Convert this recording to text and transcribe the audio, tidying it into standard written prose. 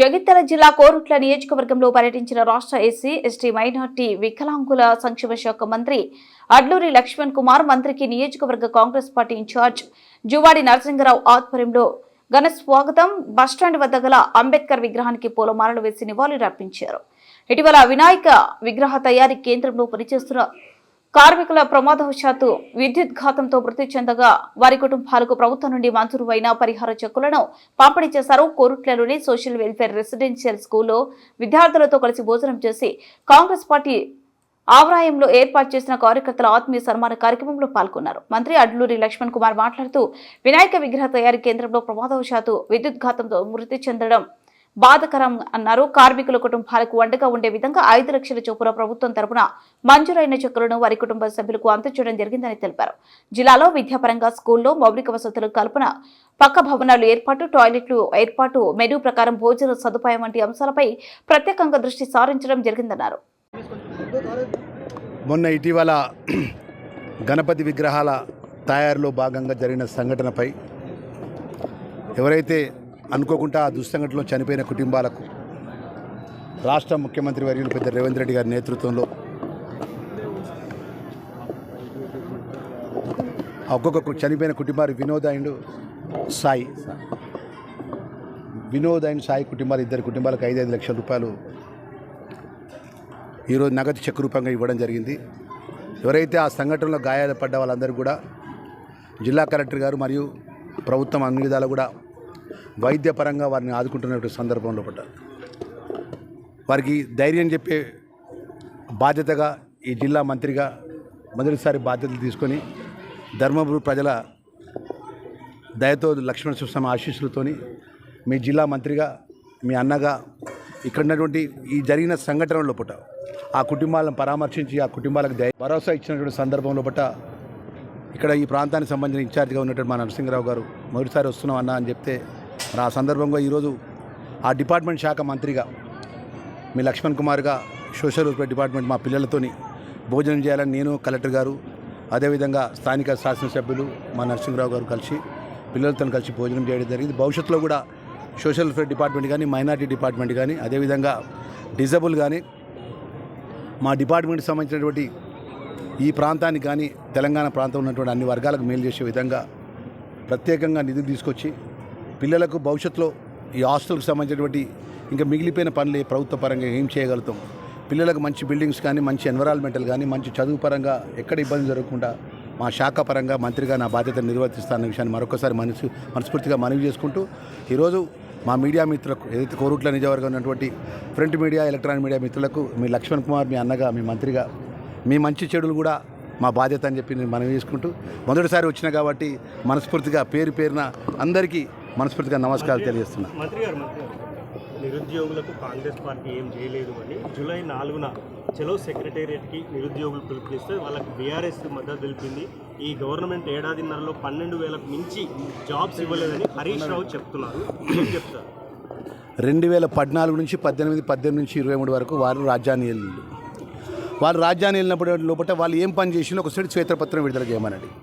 జగిత్యాల జిల్లా కోరుట్ల నియోజకవర్గంలో పర్యటించిన రాష్ట్ర ఎస్సీ, ఎస్టీ, మైనార్టీ, వికలాంగుల సంక్షేమ శాఖ మంత్రి అడ్లూరి లక్ష్మణ్ కుమార్ మంత్రికి నియోజకవర్గ కాంగ్రెస్ పార్టీ ఇన్ఛార్జ్ జువాడి నరసింగరావు ఆధ్వర్యంలో ఘన స్వాగతం. బస్టాండ్ వద్ద గల అంబేద్కర్ విగ్రహానికి పూలమాలలు వేసి నివాళులర్పించారు. ఇటీవల వినాయక విగ్రహ తయారీ కేంద్రంలో పనిచేస్తున్న కార్మికుల ప్రమాదవశాత్తు విద్యుత్ ఘాతంతో మృతి చెందగా వారి కుటుంబాలకు ప్రభుత్వం నుండి మంజూరు అయిన పరిహార చెక్కులను పంపిణీ చేశారు. కోరుట్లలోని సోషల్ వెల్ఫేర్ రెసిడెన్షియల్ స్కూల్లో విద్యార్థులతో కలిసి భోజనం చేసి కాంగ్రెస్ పార్టీ ఆవరాయంలో ఏర్పాటు చేసిన కార్యకర్తల ఆత్మీయ సన్మాన కార్యక్రమంలో పాల్గొన్నారు. మంత్రి అడ్లూరి లక్ష్మణ్ కుమార్ మాట్లాడుతూ వినాయక విగ్రహ తయారీ కేంద్రంలో ప్రమాదవశాత్తు విద్యుత్ ఘాతంతో మృతి చెందడం బాధకరం అన్నారు. కార్మికుల కుటుంబాలకు అండగా ఉండే విధంగా 5 లక్షల చొప్పున ప్రభుత్వం తరపున మంజూరైన చెక్కులను వారి కుటుంబ సభ్యులకు అందజేయడం జరిగిందని తెలిపారు. జిల్లాలో విద్యాపరంగా స్కూల్లో మౌలిక వసతుల కల్పన, పక్క భవనాలు ఏర్పాటు, టాయిలెట్లు ఏర్పాటు, మెనూ ప్రకారం భోజన సదుపాయం వంటి అంశాలపై ప్రత్యేకంగా దృష్టి సారించడం జరిగిందన్నారు. మొన్న ఇటీవల గణపతి విగ్రహాల తయారీలో భాగంగా జరిగిన సంఘటనపై ఎవరైతే అనుకోకుండా ఆ దుస్సంఘటనలో చనిపోయిన కుటుంబాలకు రాష్ట్ర ముఖ్యమంత్రి వర్యులు పెద్ద రేవంత్ రెడ్డి గారి నేతృత్వంలో ఒక్కొక్క చనిపోయిన కుటుంబాలు వినోద్ అండ్ సాయి కుటుంబాలు 2 కుటుంబాలకు 5 లక్షల రూపాయలు ఈరోజు నగదు చెక్ రూపంగా ఇవ్వడం జరిగింది. ఎవరైతే ఆ సంఘటనలో గాయాలపడ్డ వాళ్ళందరూ కూడా జిల్లా కలెక్టర్ గారు మరియు ప్రభుత్వం అన్ని విధాలు కూడా వైద్యపరంగా వారిని ఆదుకుంటున్న సందర్భంలో పడ్డారు. వారికి ధైర్యం చెప్పే బాధ్యతగా ఈ జిల్లా మంత్రిగా మొదటిసారి బాధ్యతలు తీసుకొని ధర్మపురి ప్రజల దయతో లక్ష్మణ సుస్వామి ఆశీస్సులతోని మీ జిల్లా మంత్రిగా మీ అన్నగా ఇక్కడ ఉన్నటువంటి ఈ జరిగిన సంఘటనలో పట్ట ఆ కుటుంబాలను పరామర్శించి ఆ కుటుంబాలకు భరోసా ఇచ్చినటువంటి సందర్భంలో పట్ట ఇక్కడ ఈ ప్రాంతానికి సంబంధించిన ఇన్ఛార్జ్గా ఉన్నటువంటి మా నరసింహరావు గారు మొదటిసారి వస్తున్నాం అన్న అని చెప్తే మరి ఆ సందర్భంగా ఈరోజు ఆ డిపార్ట్మెంట్ శాఖ మంత్రిగా మీ లక్ష్మణ్ కుమార్గా సోషల్ వెల్ఫేర్ డిపార్ట్మెంట్ మా పిల్లలతోని భోజనం చేయాలని నేను, కలెక్టర్ గారు, అదేవిధంగా స్థానిక శాసనసభ్యులు మా నరసింహరావు గారు కలిసి పిల్లలతో కలిసి భోజనం చేయడం జరిగింది. భవిష్యత్తులో కూడా సోషల్ వెల్ఫేర్ డిపార్ట్మెంట్ కానీ, మైనారిటీ డిపార్ట్మెంట్ కానీ, అదేవిధంగా డిజబుల్ కానీ మా డిపార్ట్మెంట్కి సంబంధించినటువంటి ఈ ప్రాంతానికి కానీ తెలంగాణ ప్రాంతం ఉన్నటువంటి అన్ని వర్గాలకు మేలు చేసే విధంగా ప్రత్యేకంగా నిధులు తీసుకొచ్చి పిల్లలకు భవిష్యత్తులో ఈ హాస్టల్కి సంబంధించినటువంటి ఇంకా మిగిలిపోయిన పనులు ప్రభుత్వ పరంగా ఏం చేయగలుగుతాం, పిల్లలకు మంచి బిల్డింగ్స్ కానీ, మంచి ఎన్విరాన్మెంటల్ కానీ, మంచి చదువు పరంగా ఎక్కడ ఇబ్బంది జరగకుండా మా శాఖ పరంగా మంత్రిగా నా బాధ్యతను నిర్వర్తిస్తానన్న విషయాన్ని మరొకసారి మనస్ఫూర్తిగా మనవి చేసుకుంటూ ఈరోజు మా మీడియా మిత్రులకు, ఏదైతే కోరుట్ల నియోజకవర్గం ఉన్నటువంటి ప్రింట్ మీడియా, ఎలక్ట్రానిక్ మీడియా మిత్రులకు మీ లక్ష్మణ్ కుమార్ మీ అన్నగా, మీ మంత్రిగా మీ మంచి చెడులు కూడా మా బాధ్యత అని చెప్పి నేను మనవి చేసుకుంటూ మొదటిసారి వచ్చినా కాబట్టి మనస్ఫూర్తిగా పేరున అందరికీ మనస్ఫూర్తిగా నమస్కారాలు తెలియజేస్తున్నా. మంత్రి గారు నిరుద్యోగులకు కాంగ్రెస్ పార్టీ ఏం చేయలేదు అని జూలై 4న చలో సెక్రటేరియట్కి నిరుద్యోగులు పిలుపునిస్తే వాళ్ళకి బీఆర్ఎస్ మద్దతు తెలిపింది. ఈ గవర్నమెంట్ ఏడాదిన్నరలో 12,000కు మించి జాబ్స్ ఇవ్వలేదని హరీష్ రావు చెప్తున్నారు. ఏం చెప్తారు? 2014 నుంచి 18 నుంచి 23 వరకు వారు రాజ్యాన్ని వెళ్ళినప్పుడు లోపల వాళ్ళు ఏం పని చేసినా ఒకసారి శ్వేతపత్రం విడుదల చేయమనండి.